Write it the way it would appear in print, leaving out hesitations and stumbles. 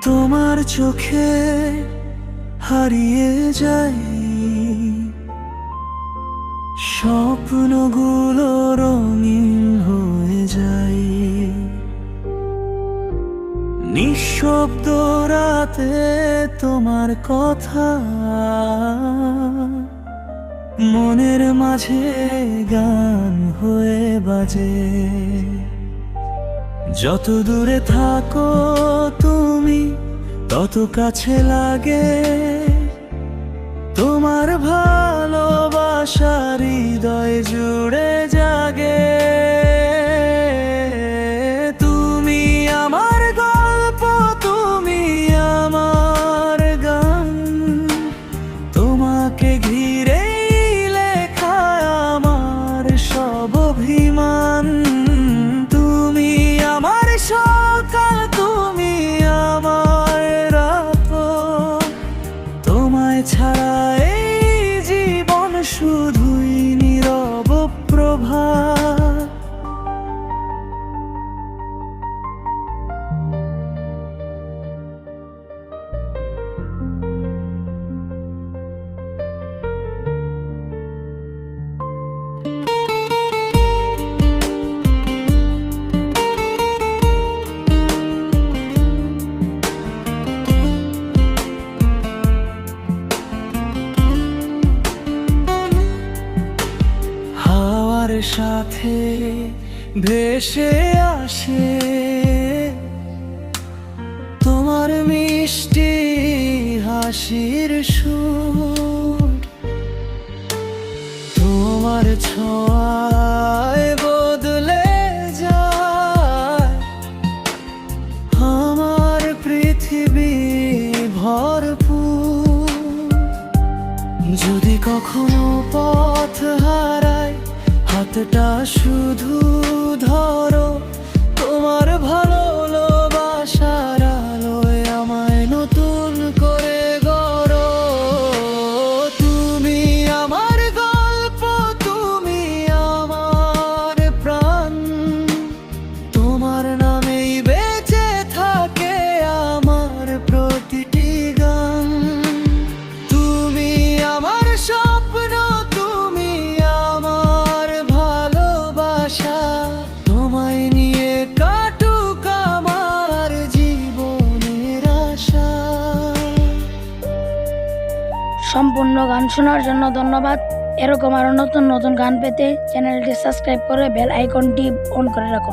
তোমার চোখে হারিয়ে যাই স্বপ্নগুলো, রঙিন হয়ে যায় নিঃশব্দ রাতে তোমার কথা মনের মাঝে গান হয়ে বাজে। যত দূরে থাকো তুমি তত কাছে লাগে, তোমার ভালোবাসা হৃদয় জুড়ে জাগে। তুমি আমার গল্প, তুমি আমার গান, তোমাকে ঘিরেই লেখা আমার সব অভিমান। তুমি আমার সকাল, তুমি আমার রাত, তোমায় ছাড়া এই জীবন শুধুই নীরব প্রভাত। হাওয়ার সাথে ভেসে আসে তোমার মিষ্টি হাসির সুর, তোমার ছোঁয়ায় বদলে যায় আমার পৃথিবী ভরপুর। যদি কখনো পথ হারায় হাতটা শুধু ধরো, তোমার ভালোবাসার আলোয় আমায় নতুন করে গড়ো। তুমি আমার গল্প, তুমি আমার প্রাণ, তোমার নামেই বেঁচে থাকে আমার প্রতিটি গান। তুমি আমার স্বপ্ন, তুমি আমার ভালোবাসা, তোমায় নিয়ে কাটুক আমার জীবনের আশা। সম্পূর্ণ গান শোনার জন্য ধন্যবাদ। এরকম আরো নতুন নতুন গান পেতে চ্যানেলটি সাবস্ক্রাইব করে বেল আইকনটি অন করে রাখো।